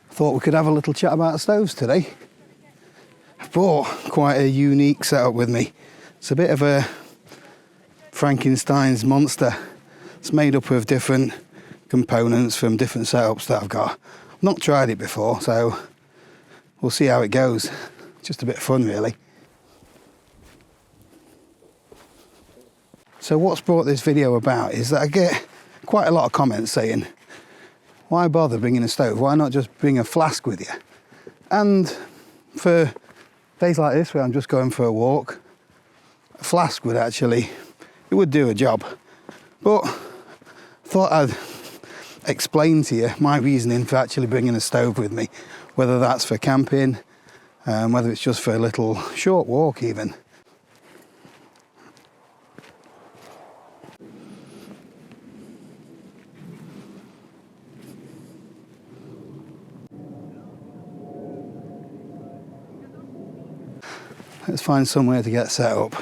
Thought we could have a little chat about stoves today. I brought quite a unique setup with me. It's a bit of a Frankenstein's monster. It's made up of different components from different setups that I've got. I've not tried it before, so we'll see how it goes. Just a bit of fun, really. So what's brought this video about is that I get quite a lot of comments saying, why bother bringing a stove? Why not just bring a flask with you? And for days like this where I'm just going for a walk, a flask would actually, it would do a job. But I thought I'd explain to you my reasoning for actually bringing a stove with me, whether that's for camping, whether it's just for a little short walk even. Let's find somewhere to get set up.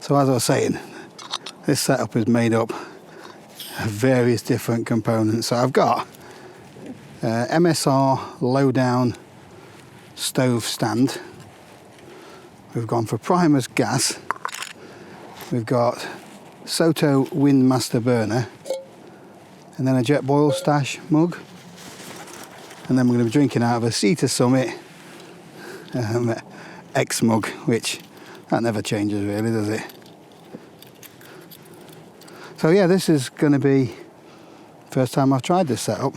So as I was saying, this setup is made up of various different components. So I've got MSR low down stove stand. We've gone for Primus gas. We've got Soto Windmaster burner, and then a jet boil stash mug. And then we're going to be drinking out of a Cedar Summit X mug, which that never changes really, does it? So yeah, this is going to be the first time I've tried this setup.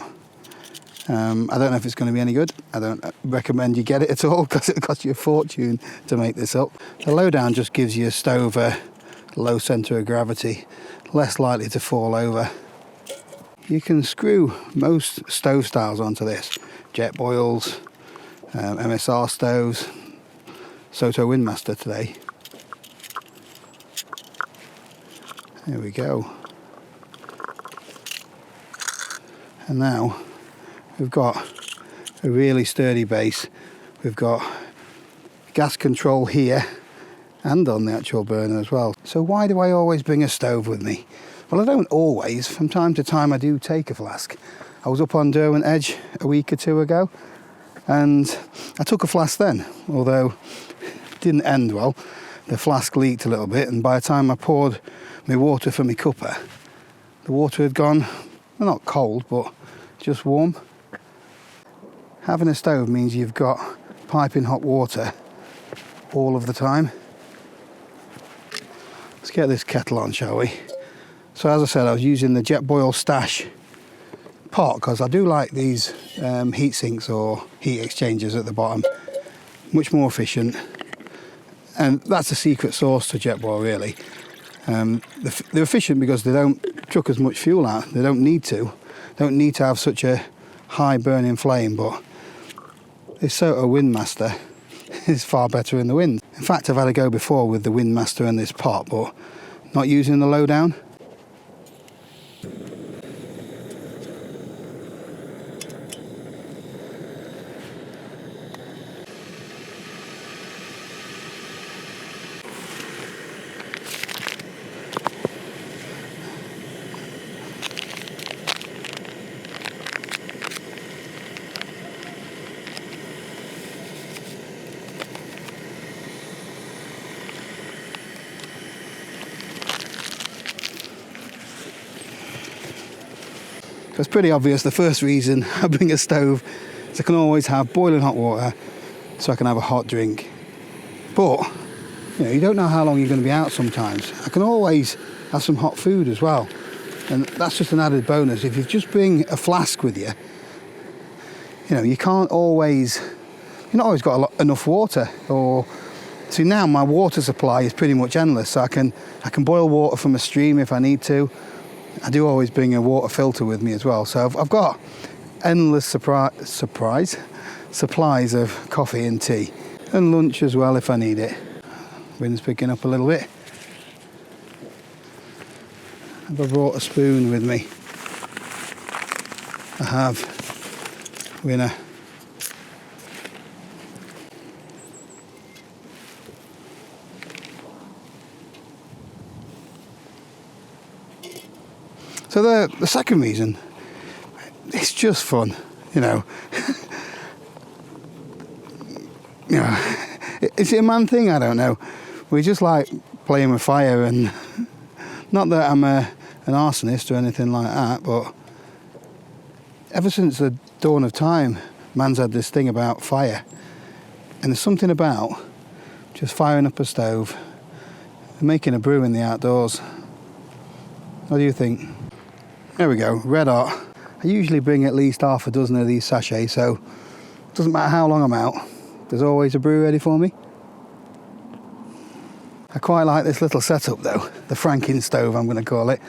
I don't know if it's going to be any good. I don't recommend you get it at all because it'll cost you a fortune to make this up. The lowdown just gives you a stove a low centre of gravity, less likely to fall over. You can screw most stove styles onto this. Jet boils, MSR stoves, Soto Windmaster today. There we go. And now we've got a really sturdy base. We've got gas control here and on the actual burner as well. So why do I always bring a stove with me? Well, I don't always. From time to time I do take a flask. I was up on Derwent Edge a week or two ago and I took a flask then, although it didn't end well. The flask leaked a little bit, and by the time I poured my water for my cuppa, the water had gone, well, not cold, but just warm. Having a stove means you've got piping hot water all of the time. Let's get this kettle on, shall we? So as I said, I was using the jet boil stash pot because I do like these heat sinks or heat exchangers at the bottom. Much more efficient. And that's the secret sauce to jet boil, really. They're efficient because they don't chuck as much fuel out. They don't need to. Don't need to have such a high burning flame, but this Soto Windmaster is far better in the wind. In fact, I've had a go before with the Windmaster and this pot, but not using the lowdown. It's pretty obvious. The first reason I bring a stove is I can always have boiling hot water so I can have a hot drink. But you don't know how long you're going to be out sometimes. I can always have some hot food as well, and that's just an added bonus. If you just bring a flask with you, you can't always, you've not always got enough water, or See, now my water supply is pretty much endless, so I can boil water from a stream if I need to. I do always bring a water filter with me as well, so I've got endless supplies of coffee and tea, and lunch as well if I need it. Wind's picking up a little bit. I've brought a spoon with me. I have winner. So the second reason, it's just fun, you know. You know, is it a man thing? I don't know. We just like playing with fire, and not that I'm an arsonist or anything like that, but ever since the dawn of time, man's had this thing about fire. And there's something about just firing up a stove and making a brew in the outdoors. What do you think? There we go, red hot. I usually bring at least half a dozen of these sachets, so it doesn't matter how long I'm out, there's always a brew ready for me. I quite like this little setup though, the Frankin stove I'm going to call it.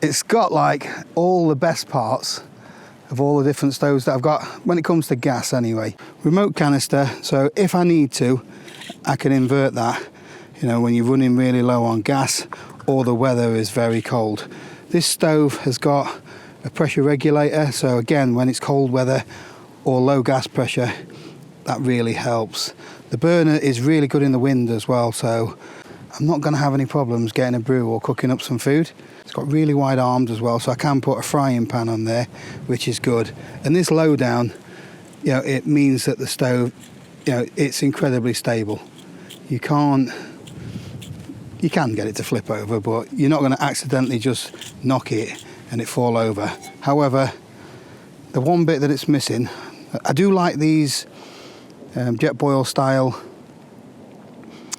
It's got like all the best parts of all the different stoves that I've got when it comes to gas anyway. Remote canister, so if I need to, I can invert that, you know, when you're running really low on gas or the weather is very cold. This stove has got a pressure regulator, so again, when it's cold weather or low gas pressure, that really helps. The burner is really good in the wind as well, so I'm not going to have any problems getting a brew or cooking up some food. It's got really wide arms as well, so I can put a frying pan on there, which is good. And this low down, you know, it means that the stove, you know, it's incredibly stable. You can get it to flip over, but you're not going to accidentally just knock it and it fall over. However, the one bit that it's missing, I do like these jet boil style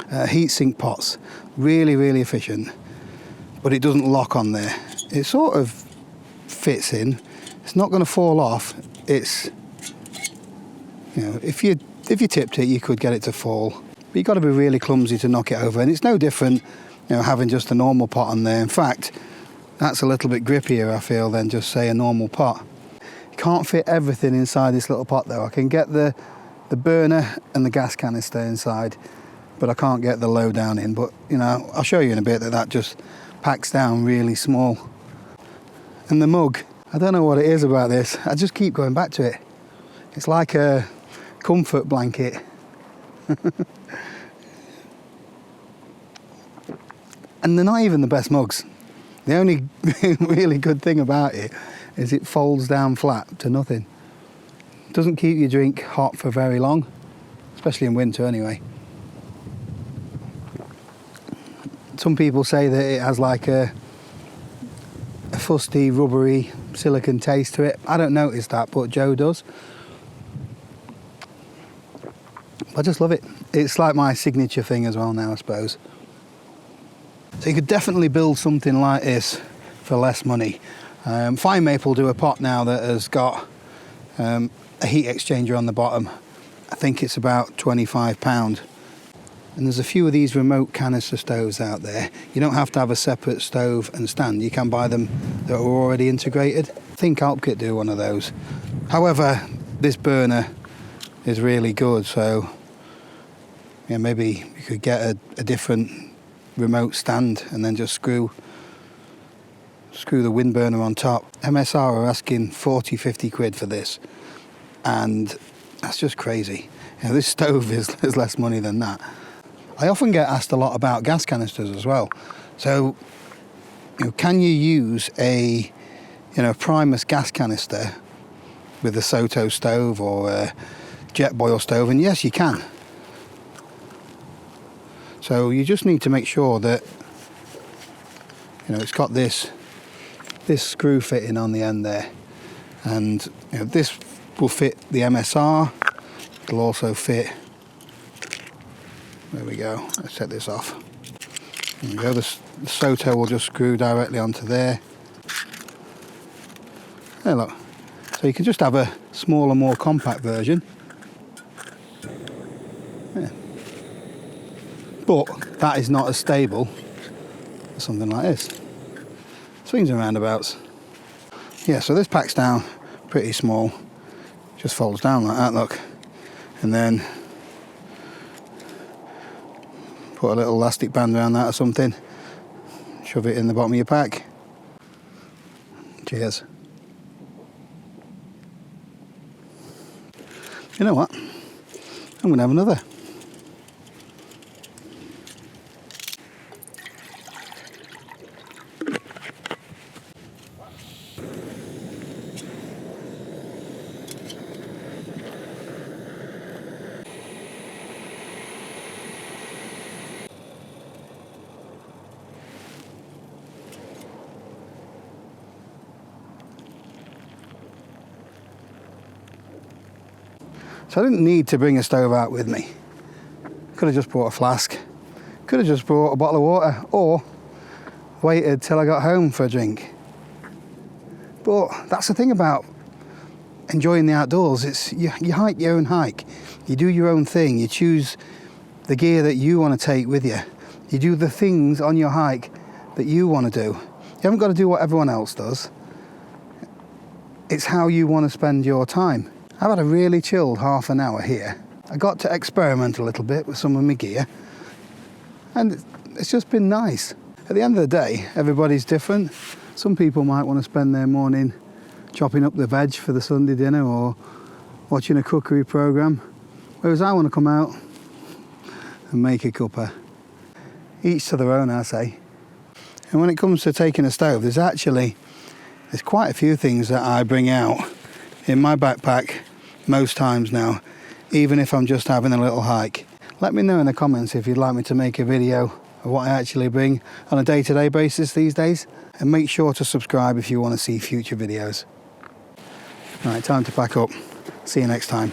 heatsink pots. Really, really efficient, but it doesn't lock on there. It sort of fits in. It's not going to fall off. It's, you know, if you tipped it, you could get it to fall. But you've got to be really clumsy to knock it over, and it's no different, you know, having just a normal pot on there. In fact, that's a little bit grippier, I feel, than just say a normal pot. You can't fit everything inside this little pot though. I can get the burner and the gas canister inside, but I can't get the low down in. But you know, I'll show you in a bit that just packs down really small. And the mug, I don't know what it is about this, I just keep going back to it. It's like a comfort blanket. And they're not even the best mugs. The only really good thing about it is it folds down flat to nothing. It doesn't keep your drink hot for very long, especially in winter anyway. Some people say that it has like a fusty, rubbery, silicone taste to it. I don't notice that, but Joe does. I just love it. It's like my signature thing as well now, I suppose. So you could definitely build something like this for less money. Fine Maple do a pot now that has got a heat exchanger on the bottom. I think it's about £25. And there's a few of these remote canister stoves out there. You don't have to have a separate stove and stand. You can buy them that are already integrated. I think Alpkit do one of those. However, this burner is really good, so yeah, maybe you could get a different remote stand and then just screw the wind burner on top. MSR are asking 40-50 quid for this, and that's just crazy. You know, this stove is less money than that. I often get asked a lot about gas canisters as well. So, you know, can you use a Primus gas canister with a Soto stove or a jet boil stove? And yes, you can. So you just need to make sure that, you know, it's got this screw fitting on the end there, and you know, this will fit the MSR. It'll also fit. There we go. Let's set this off. There we go. The Soto will just screw directly onto there. There, look. So you can just have a smaller, more compact version. But that is not as stable as something like this. Swings and roundabouts. Yeah, so this packs down pretty small. Just folds down like that, look. And then put a little elastic band around that or something. Shove it in the bottom of your pack. Cheers. You know what? I'm going to have another. So I didn't need to bring a stove out with me. Could have just brought a flask. Could have just brought a bottle of water, or waited till I got home for a drink. But that's the thing about enjoying the outdoors. It's you hike your own hike. You do your own thing. You choose the gear that you want to take with you. You do the things on your hike that you want to do. You haven't got to do what everyone else does. It's how you want to spend your time. I've had a really chilled half an hour here. I got to experiment a little bit with some of my gear, and it's just been nice. At the end of the day, everybody's different. Some people might want to spend their morning chopping up the veg for the Sunday dinner or watching a cookery programme, whereas I want to come out and make a cuppa. Each to their own, I say. And when it comes to taking a stove, there's quite a few things that I bring out in my backpack most times now, even if I'm just having a little hike. Let me know in the comments if you'd like me to make a video of what I actually bring on a day-to-day basis these days, and make sure to subscribe if you want to see future videos. Right, time to pack up. See you next time.